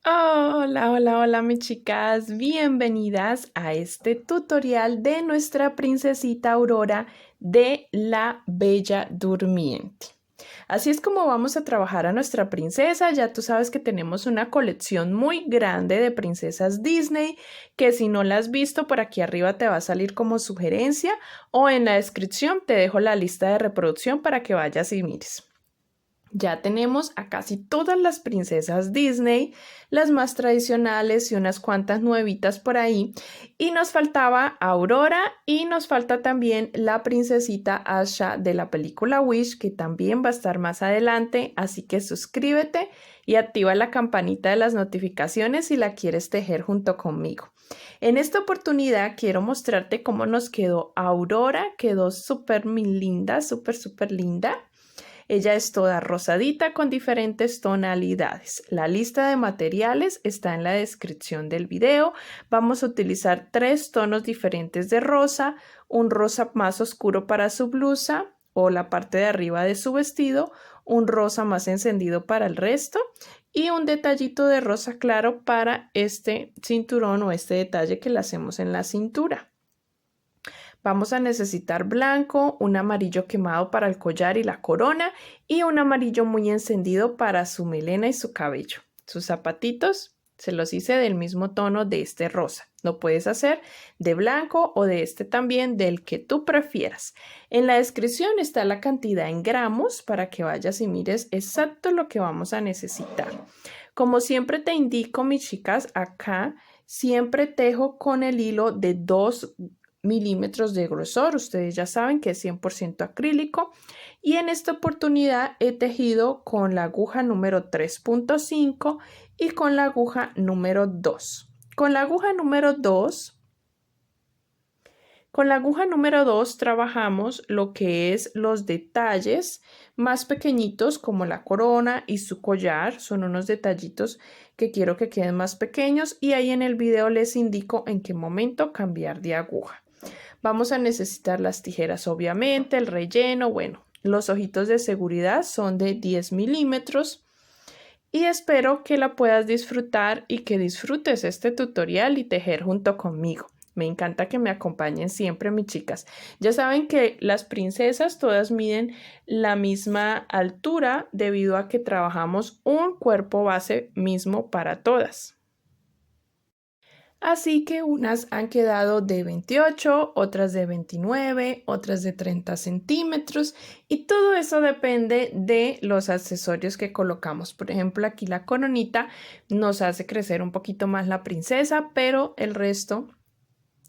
Hola, hola, hola, mis chicas. Bienvenidas a este tutorial de nuestra princesita Aurora de la Bella Durmiente. Así es como vamos a trabajar a nuestra princesa. Ya tú sabes que tenemos una colección muy grande de princesas Disney, que si no la has visto, por aquí arriba te va a salir como sugerencia o en la descripción te dejo la lista de reproducción para que vayas y mires. Ya tenemos a casi todas las princesas Disney, las más tradicionales y unas cuantas nuevitas por ahí. Y nos faltaba Aurora y nos falta también la princesita Asha de la película Wish, que también va a estar más adelante. Así que suscríbete y activa la campanita de las notificaciones si la quieres tejer junto conmigo. En esta oportunidad quiero mostrarte cómo nos quedó Aurora. Quedó súper linda, súper linda. Ella es toda rosadita con diferentes tonalidades. La lista de materiales está en la descripción del video. Vamos a utilizar 3 tonos diferentes de rosa, un rosa más oscuro para su blusa o la parte de arriba de su vestido, un rosa más encendido para el resto y un detallito de rosa claro para este cinturón o este detalle que le hacemos en la cintura. Vamos a necesitar blanco, un amarillo quemado para el collar y la corona y un amarillo muy encendido para su melena y su cabello. Sus zapatitos se los hice del mismo tono de este rosa. Lo puedes hacer de blanco o de este también, del que tú prefieras. En la descripción está la cantidad en gramos para que vayas y mires exacto lo que vamos a necesitar. Como siempre te indico, mis chicas, acá siempre tejo con el hilo de 2 milímetros de grosor. Ustedes ya saben que es 100% acrílico y en esta oportunidad he tejido con la aguja número 3.5 y con la aguja número 2. Con la aguja número 2 trabajamos lo que es los detalles más pequeñitos como la corona y su collar. Son unos detallitos que quiero que queden más pequeños y ahí en el video les indico en qué momento cambiar de aguja. Vamos a necesitar las tijeras, obviamente, el relleno, bueno, los ojitos de seguridad son de 10 milímetros y espero que la puedas disfrutar y que disfrutes este tutorial y tejer junto conmigo. Me encanta que me acompañen siempre, mis chicas. Ya saben que las princesas todas miden la misma altura debido a que trabajamos un cuerpo base mismo para todas. Así que unas han quedado de 28, otras de 29, otras de 30 centímetros y todo eso depende de los accesorios que colocamos. Por ejemplo, aquí la coronita nos hace crecer un poquito más la princesa, pero el resto,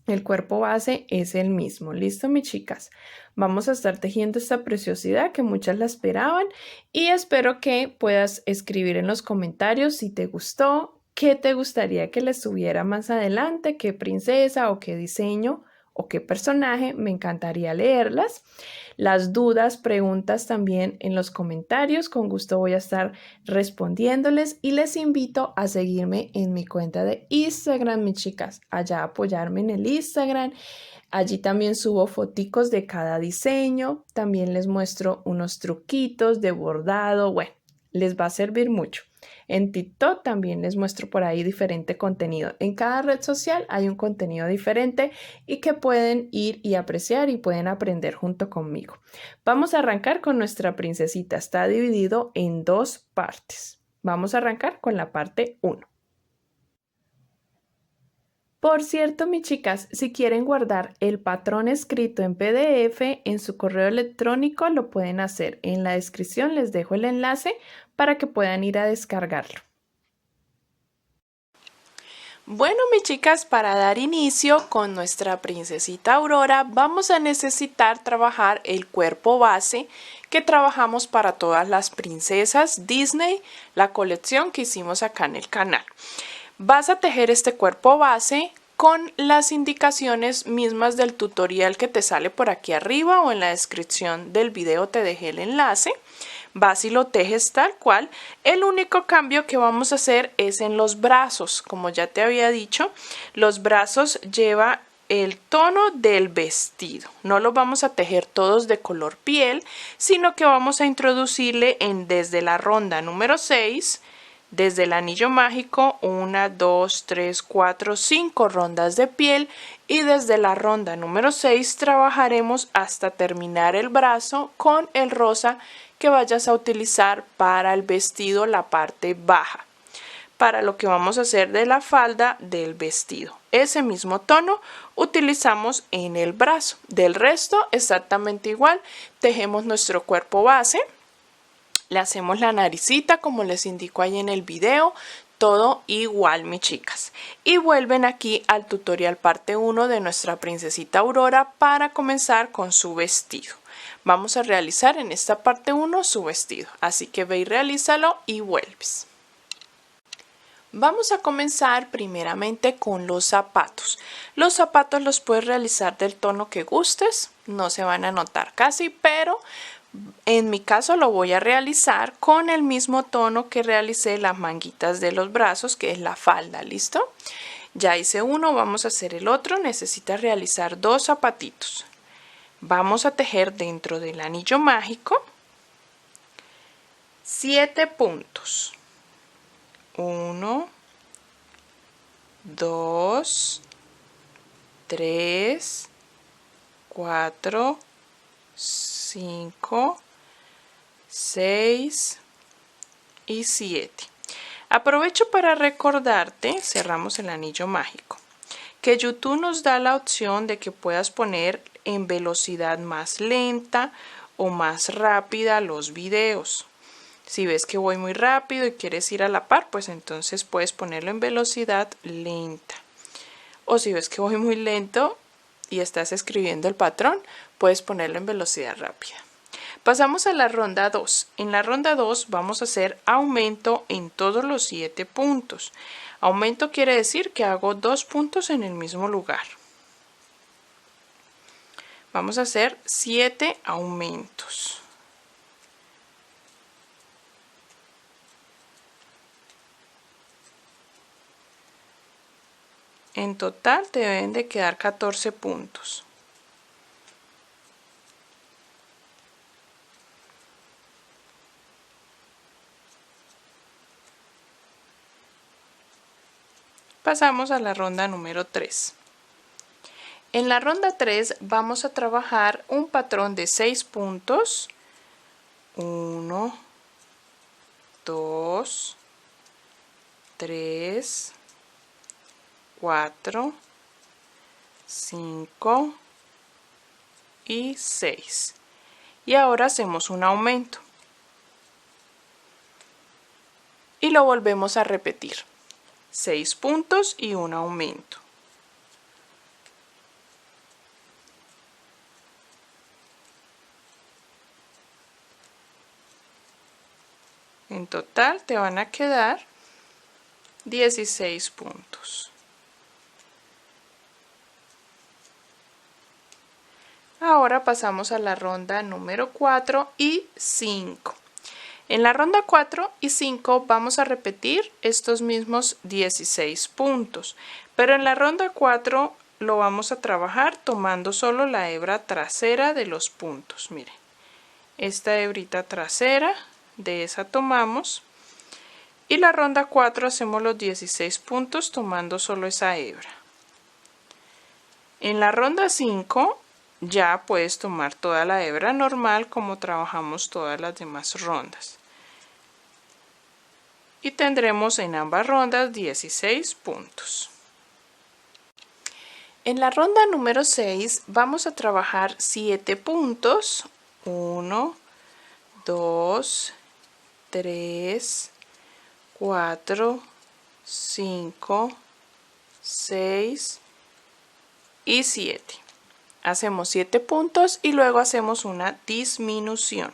el cuerpo base es el mismo. ¿Listo, mis chicas? Vamos a estar tejiendo esta preciosidad que muchas la esperaban y espero que puedas escribir en los comentarios si te gustó. ¿Qué te gustaría que les subiera más adelante? ¿Qué princesa o qué diseño o qué personaje? Me encantaría leerlas. Las dudas, preguntas también en los comentarios. Con gusto voy a estar respondiéndoles y les invito a seguirme en mi cuenta de Instagram, mis chicas. Allá apoyarme en el Instagram. Allí también subo foticos de cada diseño. También les muestro unos truquitos de bordado. Bueno, les va a servir mucho. En TikTok también les muestro por ahí diferente contenido. En cada red social hay un contenido diferente y que pueden ir y apreciar y pueden aprender junto conmigo. Vamos a arrancar con nuestra princesita. Está dividido en 2 partes. Vamos a arrancar con la parte 1. Por cierto, mis chicas, si quieren guardar el patrón escrito en PDF en su correo electrónico, lo pueden hacer. En la descripción les dejo el enlace para que puedan ir a descargarlo. Bueno, mis chicas, para dar inicio con nuestra princesita Aurora, vamos a necesitar trabajar el cuerpo base que trabajamos para todas las princesas Disney, la colección que hicimos acá en el canal. Vas a tejer este cuerpo base con las indicaciones mismas del tutorial que te sale por aquí arriba o en la descripción del video te dejé el enlace. Vas y lo tejes tal cual. El único cambio que vamos a hacer es en los brazos. Como ya te había dicho, los brazos lleva el tono del vestido. No los vamos a tejer todos de color piel, sino que vamos a introducirle desde la ronda número 6 Desde el anillo mágico, 1, 2, 3, 4, 5 rondas de piel y desde la ronda número 6 trabajaremos hasta terminar el brazo con el rosa que vayas a utilizar para el vestido, la parte baja, para lo que vamos a hacer de la falda del vestido. Ese mismo tono utilizamos en el brazo. Del resto exactamente igual, tejemos nuestro cuerpo base. Le hacemos la naricita como les indico ahí en el video, todo igual mis chicas. Y vuelven aquí al tutorial parte 1 de nuestra princesita Aurora para comenzar con su vestido. Vamos a realizar en esta parte 1 su vestido, así que ve y realízalo y vuelves. Vamos a comenzar primeramente con los zapatos. Los zapatos los puedes realizar del tono que gustes, no se van a notar casi, pero en mi caso lo voy a realizar con el mismo tono que realicé las manguitas de los brazos, que es la falda, ¿listo? Ya hice uno, vamos a hacer el otro. Necesitas realizar 2 zapatitos. Vamos a tejer dentro del anillo mágico 7 puntos. 1, 2, 3, 4, 5, 6 y 7. Aprovecho para recordarte, cerramos el anillo mágico, que YouTube nos da la opción de que puedas poner en velocidad más lenta o más rápida los videos. Si ves que voy muy rápido y quieres ir a la par, pues entonces puedes ponerlo en velocidad lenta. O si ves que voy muy lento y estás escribiendo el patrón, puedes ponerlo en velocidad rápida. Pasamos a la ronda 2. En la ronda 2 vamos a hacer aumento en todos los 7 puntos. Aumento quiere decir que hago 2 puntos en el mismo lugar. Vamos a hacer 7 aumentos. En total te deben de quedar 14 puntos. Pasamos a la ronda número 3. En la ronda 3 vamos a trabajar un patrón de 6 puntos. 1, 2, 3, 4, 5 y 6. Y ahora hacemos un aumento. Y lo volvemos a repetir. 6 puntos y un aumento. En total te van a quedar 16 puntos. Ahora pasamos a la ronda número 4 y 5. En la ronda 4 y 5 vamos a repetir estos mismos 16 puntos, pero en la ronda 4 lo vamos a trabajar tomando solo la hebra trasera de los puntos. Miren, esta hebrita trasera, de esa tomamos, y la ronda 4 hacemos los 16 puntos tomando solo esa hebra. En la ronda 5 ya puedes tomar toda la hebra normal como trabajamos todas las demás rondas. Y tendremos en ambas rondas 16 puntos. En la ronda número 6 vamos a trabajar 7 puntos. 1, 2, 3, 4, 5, 6 y 7. Hacemos 7 puntos y luego hacemos una disminución.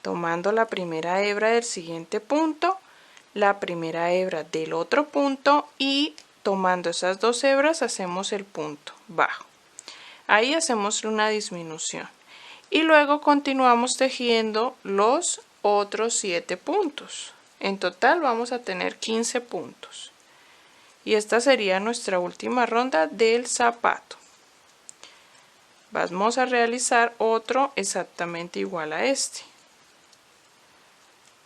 Tomando la primera hebra del siguiente punto, la primera hebra del otro punto y tomando esas 2 hebras hacemos el punto bajo. Ahí hacemos una disminución. Y luego continuamos tejiendo los otros 7 puntos. En total vamos a tener 15 puntos. Y esta sería nuestra última ronda del zapato. Vamos a realizar otro exactamente igual a este.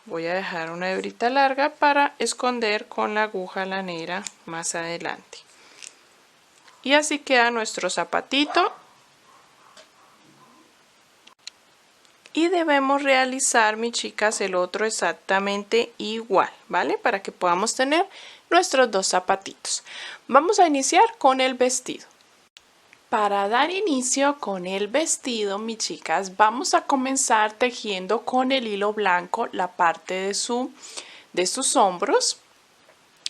Voy a dejar una hebrita larga para esconder con la aguja lanera más adelante. Y así queda nuestro zapatito. Y debemos realizar, mis chicas, el otro exactamente igual, ¿vale? Para que podamos tener nuestros dos zapatitos. Vamos a iniciar con el vestido. Para dar inicio con el vestido, mis chicas, vamos a comenzar tejiendo con el hilo blanco la parte de sus hombros.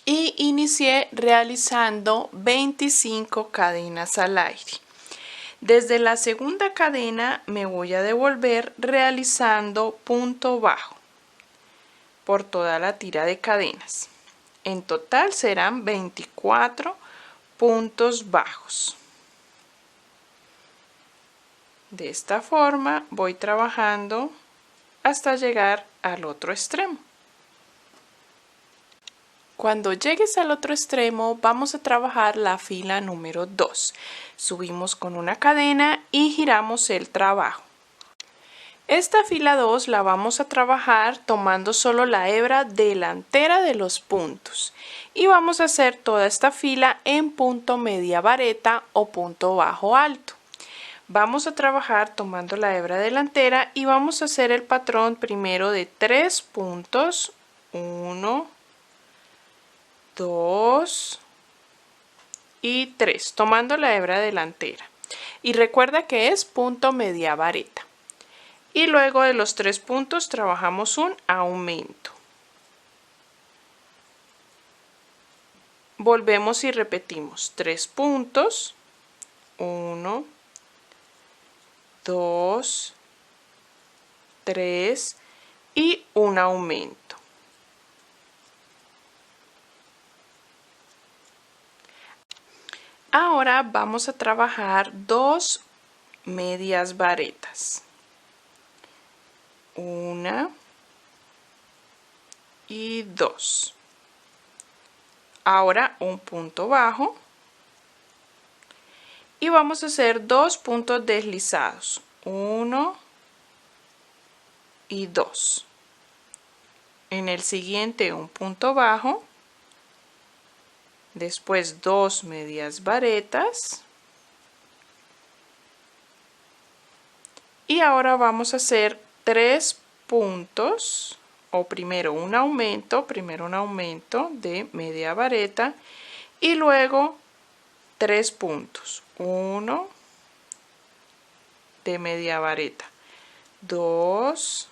Y inicié realizando 25 cadenas al aire. Desde la segunda cadena me voy a devolver realizando punto bajo por toda la tira de cadenas. En total serán 24 puntos bajos. De esta forma voy trabajando hasta llegar al otro extremo. Cuando llegues al otro extremo vamos a trabajar la fila número 2. Subimos con una cadena y giramos el trabajo. Esta fila 2 la vamos a trabajar tomando solo la hebra delantera de los puntos. Y vamos a hacer toda esta fila en punto media vareta o punto bajo alto. Vamos a trabajar tomando la hebra delantera y vamos a hacer el patrón primero de 3 puntos. 1, 2 y 3, tomando la hebra delantera. Y recuerda que es punto media vareta. Y luego de los 3 puntos trabajamos un aumento. Volvemos y repetimos 3 puntos. 1, 2, 3 y un aumento. Ahora vamos a trabajar 2 medias varetas. 1 y 2. Ahora un punto bajo. Y vamos a hacer 2 puntos deslizados. 1 y 2. En el siguiente un punto bajo. Después 2 medias varetas. Y ahora vamos a hacer 3 puntos, o primero un aumento de media vareta y luego 3 puntos. 1 de media vareta, 2,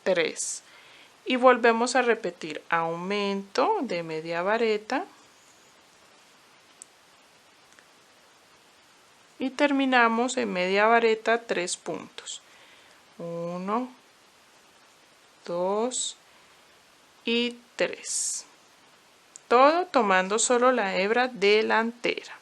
3. Y volvemos a repetir aumento de media vareta y terminamos en media vareta 3 puntos. 1, 2 y 3. Todo tomando solo la hebra delantera.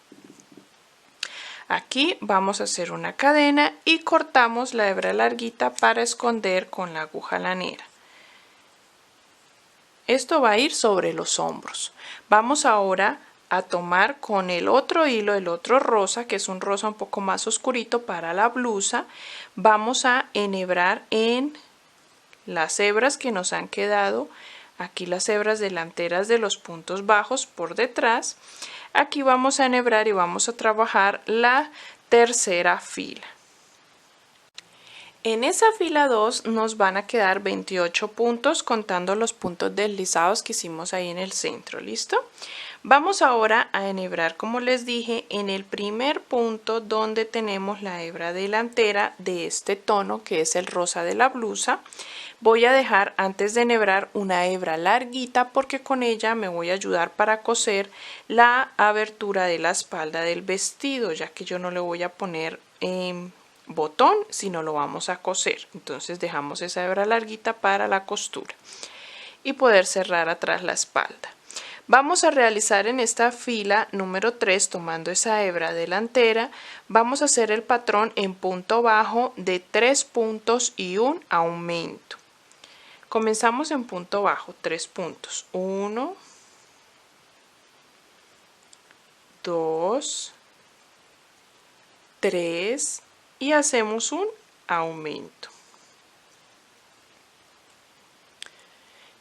Aquí vamos a hacer una cadena y cortamos la hebra larguita para esconder con la aguja lanera. Esto va a ir sobre los hombros. Vamos ahora a tomar con el otro hilo, el otro rosa, que es un rosa un poco más oscurito para la blusa. Vamos a enhebrar en las hebras que nos han quedado, aquí las hebras delanteras de los puntos bajos por detrás. Aquí vamos a enhebrar y vamos a trabajar la tercera fila. En esa fila 2 nos van a quedar 28 puntos contando los puntos deslizados que hicimos ahí en el centro, ¿listo? Vamos ahora a enhebrar, como les dije, en el primer punto donde tenemos la hebra delantera de este tono que es el rosa de la blusa. Voy a dejar antes de enhebrar una hebra larguita porque con ella me voy a ayudar para coser la abertura de la espalda del vestido, ya que yo no le voy a poner botón, sino lo vamos a coser. Entonces dejamos esa hebra larguita para la costura y poder cerrar atrás la espalda. Vamos a realizar en esta fila número 3, tomando esa hebra delantera, vamos a hacer el patrón en punto bajo de 3 puntos y un aumento. Comenzamos en punto bajo, 3 puntos, 1, 2, 3 y hacemos un aumento.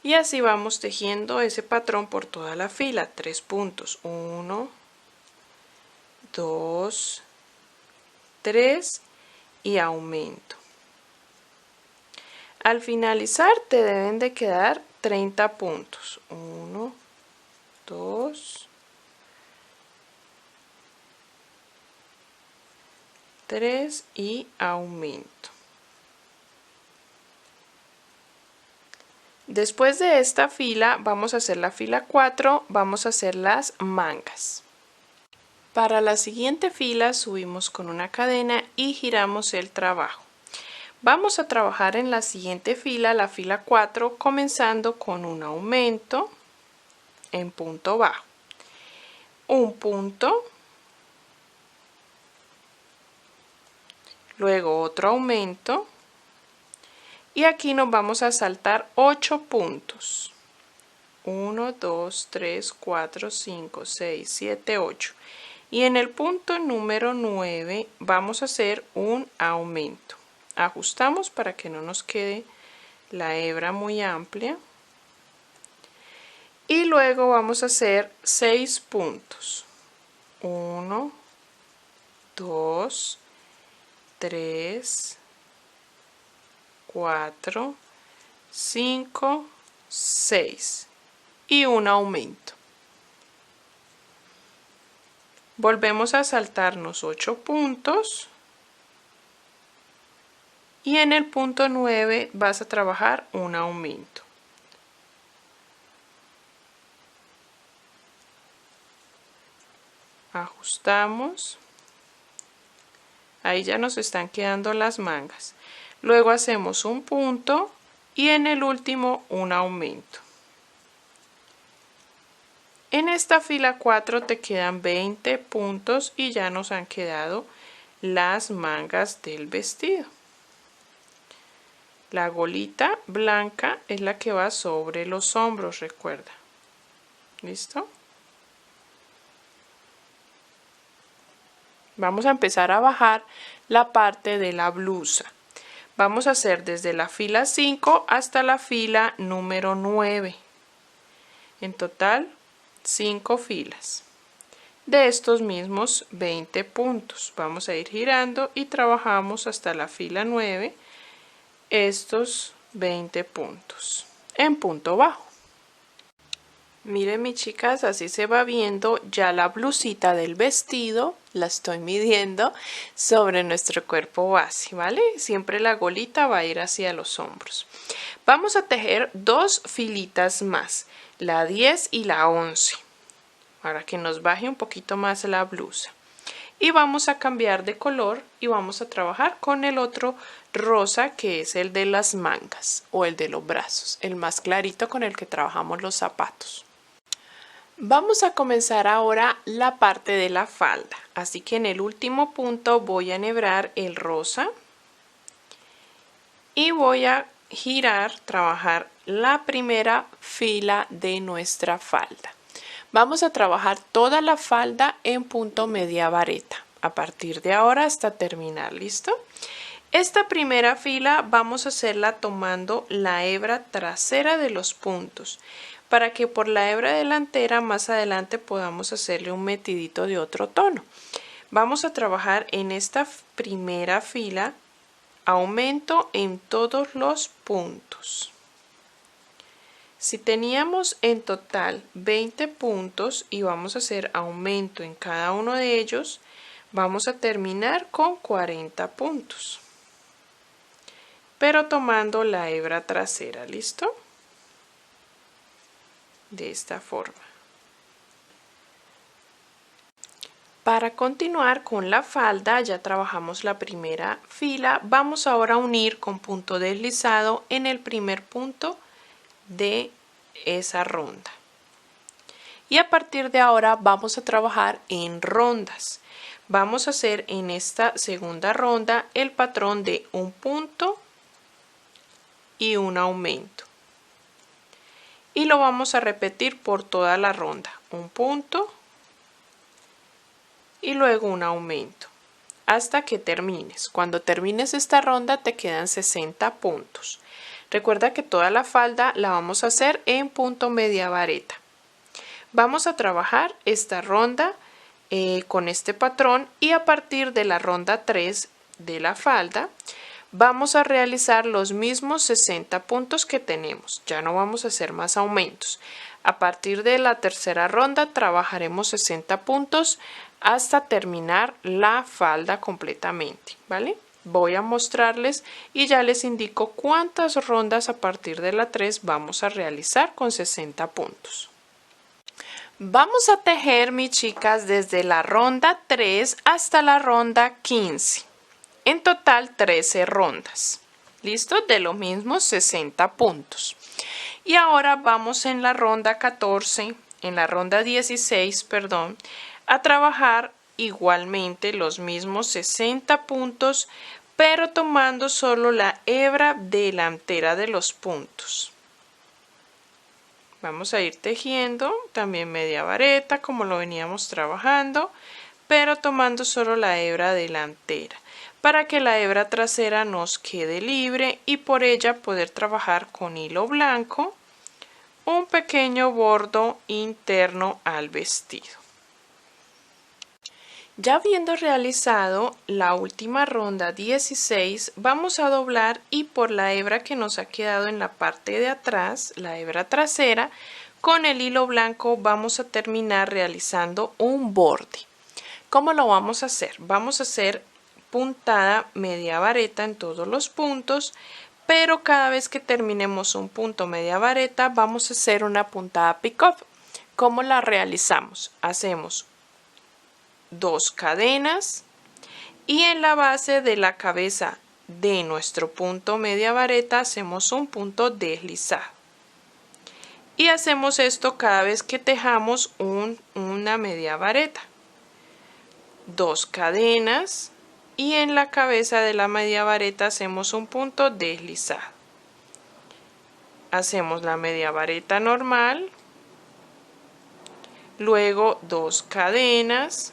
Y así vamos tejiendo ese patrón por toda la fila. 3 puntos. 1, 2, 3 y aumento. Al finalizar te deben de quedar 30 puntos. 1, 2, 3 y aumento. Después de esta fila vamos a hacer la fila 4, vamos a hacer las mangas. Para la siguiente fila subimos con una cadena y giramos el trabajo. Vamos a trabajar en la siguiente fila, la fila 4, comenzando con un aumento en punto bajo, un punto, luego otro aumento y aquí nos vamos a saltar 8 puntos. 1, 2, 3, 4, 5, 6, 7, 8. Y en el punto número 9 vamos a hacer un aumento. Ajustamos para que no nos quede la hebra muy amplia. Y luego vamos a hacer 6 puntos. 1, 2, 3, 4, 5, 6 y un aumento. Volvemos a saltarnos 8 puntos y en el punto 9 vas a trabajar un aumento. Ajustamos. Ahí ya nos están quedando las mangas. Luego hacemos un punto y en el último un aumento. En esta fila 4 te quedan 20 puntos y ya nos han quedado las mangas del vestido. La golita blanca es la que va sobre los hombros, recuerda. ¿Listo? Vamos a empezar a bajar la parte de la blusa. Vamos a hacer desde la fila 5 hasta la fila número 9. En total, 5 filas. De estos mismos 20 puntos. Vamos a ir girando y trabajamos hasta la fila 9 estos 20 puntos en punto bajo. Miren mis chicas, así se va viendo ya la blusita del vestido, la estoy midiendo sobre nuestro cuerpo base, ¿vale? Siempre la golita va a ir hacia los hombros. Vamos a tejer 2 filitas más, la 10 y la 11, para que nos baje un poquito más la blusa. Y vamos a cambiar de color y vamos a trabajar con el otro rosa que es el de las mangas o el de los brazos, el más clarito con el que trabajamos los zapatos. Vamos a comenzar ahora la parte de la falda, así que en el último punto voy a enhebrar el rosa y voy a girar, trabajar la primera fila de nuestra falda. Vamos a trabajar toda la falda en punto media vareta, a partir de ahora hasta terminar, ¿listo? Esta primera fila vamos a hacerla tomando la hebra trasera de los puntos, para que por la hebra delantera más adelante podamos hacerle un metidito de otro tono. Vamos a trabajar en esta primera fila aumento en todos los puntos. Si teníamos en total 20 puntos y vamos a hacer aumento en cada uno de ellos, vamos a terminar con 40 puntos. Pero tomando la hebra trasera, ¿listo? De esta forma. Para continuar con la falda, ya trabajamos la primera fila, vamos ahora a unir con punto deslizado en el primer punto de esa ronda. Y a partir de ahora vamos a trabajar en rondas. Vamos a hacer en esta segunda ronda el patrón de un punto y un aumento. Y lo vamos a repetir por toda la ronda. Un punto y luego un aumento hasta que termines. Cuando termines esta ronda te quedan 60 puntos. Recuerda que toda la falda la vamos a hacer en punto media vareta. Vamos a trabajar esta ronda con este patrón y a partir de la ronda 3 de la falda vamos a realizar los mismos 60 puntos que tenemos. Ya no vamos a hacer más aumentos. A partir de la tercera ronda trabajaremos 60 puntos hasta terminar la falda completamente, ¿vale? Voy a mostrarles y ya les indico cuántas rondas a partir de la 3 vamos a realizar con 60 puntos. Vamos a tejer, mis chicas, desde la ronda 3 hasta la ronda 15. En total 13 rondas. ¿Listo? De los mismos 60 puntos. Y ahora vamos en la ronda 14, en la ronda 16, perdón, a trabajar igualmente los mismos 60 puntos, pero tomando solo la hebra delantera de los puntos. Vamos a ir tejiendo también media vareta como lo veníamos trabajando, pero tomando solo la hebra delantera para que la hebra trasera nos quede libre y por ella poder trabajar con hilo blanco un pequeño bordo interno al vestido. Ya habiendo realizado la última ronda 16, vamos a doblar y por la hebra que nos ha quedado en la parte de atrás, la hebra trasera, con el hilo blanco vamos a terminar realizando un borde. ¿Cómo lo vamos a hacer? Vamos a hacer puntada media vareta en todos los puntos, pero cada vez que terminemos un punto media vareta vamos a hacer una puntada pick-up. ¿Cómo la realizamos? Hacemos 2 cadenas y en la base de la cabeza de nuestro punto media vareta hacemos un punto deslizado y hacemos esto cada vez que tejamos una media vareta. 2 cadenas y en la cabeza de la media vareta hacemos un punto deslizado. Hacemos la media vareta normal, luego 2 cadenas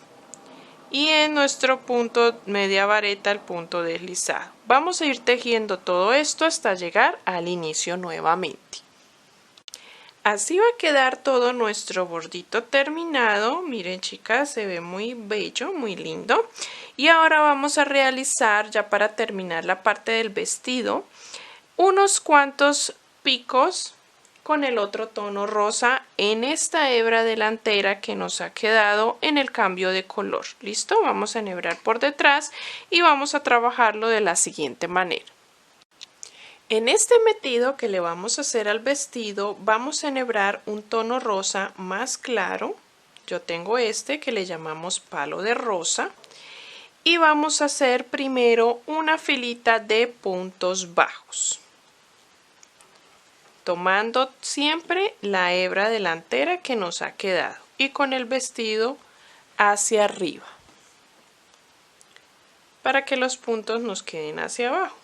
y en nuestro punto media vareta el punto deslizado. Vamos a ir tejiendo todo esto hasta llegar al inicio nuevamente. Así va a quedar todo nuestro bordito terminado. Miren, chicas, se ve muy bello, muy lindo. Y ahora vamos a realizar, ya para terminar la parte del vestido, unos cuantos picos con el otro tono rosa en esta hebra delantera que nos ha quedado en el cambio de color. ¿Listo? Vamos a enhebrar por detrás y vamos a trabajarlo de la siguiente manera. En este metido que le vamos a hacer al vestido vamos a enhebrar un tono rosa más claro. Yo tengo este que le llamamos palo de rosa y vamos a hacer primero una filita de puntos bajos, tomando siempre la hebra delantera que nos ha quedado y con el vestido hacia arriba para que los puntos nos queden hacia abajo.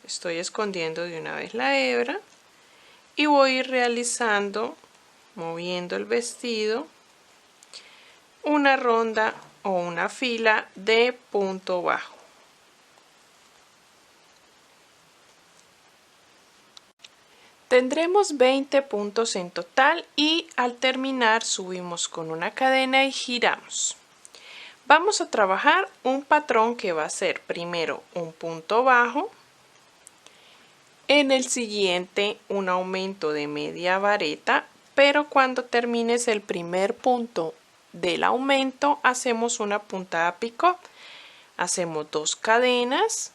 Estoy escondiendo de una vez la hebra y voy a ir realizando, moviendo el vestido, una ronda o una fila de punto bajo. Tendremos 20 puntos en total y al terminar subimos con una cadena y giramos. Vamos a trabajar un patrón que va a ser primero un punto bajo, en el siguiente un aumento de media vareta, pero cuando termines el primer punto del aumento hacemos una puntada pick-up. Hacemos 2 cadenas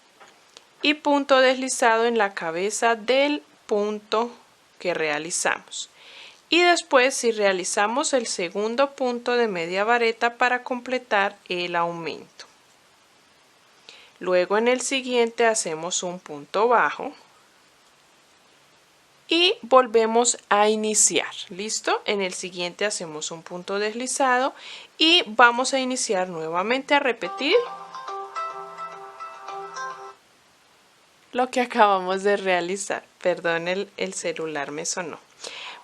y punto deslizado en la cabeza del punto que realizamos. Y después si realizamos el segundo punto de media vareta para completar el aumento. Luego en el siguiente hacemos un punto bajo y volvemos a iniciar. ¿Listo? En el siguiente hacemos un punto deslizado y vamos a iniciar nuevamente a repetir lo que acabamos de realizar. Perdón, el celular me sonó.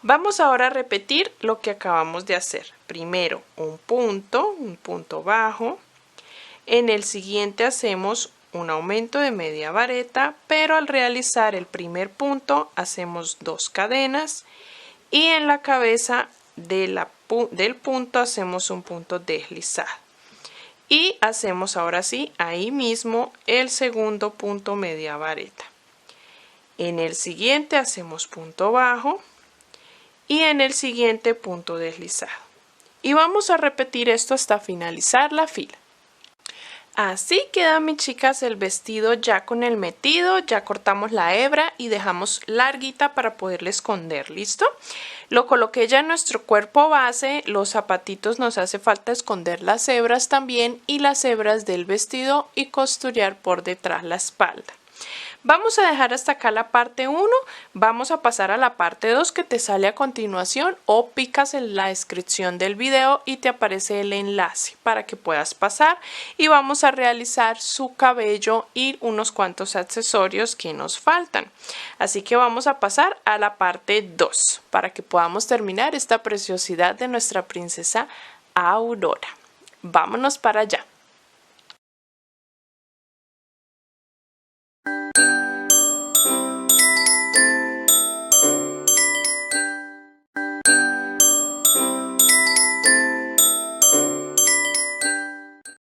Vamos ahora a repetir lo que acabamos de hacer. Primero un punto bajo. En el siguiente hacemos un aumento de media vareta, pero al realizar el primer punto hacemos 2 cadenas y en la cabeza del punto hacemos un punto deslizado. Y hacemos ahora sí, ahí mismo, el segundo punto media vareta. En el siguiente hacemos punto bajo y en el siguiente punto deslizado. Y vamos a repetir esto hasta finalizar la fila. Así queda, mis chicas, el vestido ya con el metido. Ya cortamos la hebra y dejamos larguita para poderle esconder. ¿Listo? Lo coloqué ya en nuestro cuerpo base. Los zapatitos nos hace falta esconder las hebras también y las hebras del vestido y costurar por detrás la espalda. Vamos a dejar hasta acá la parte 1, vamos a pasar a la parte 2 que te sale a continuación, o picas en la descripción del video y te aparece el enlace para que puedas pasar, y vamos a realizar su cabello y unos cuantos accesorios que nos faltan. Así que vamos a pasar a la parte 2 para que podamos terminar esta preciosidad de nuestra princesa Aurora. Vámonos para allá.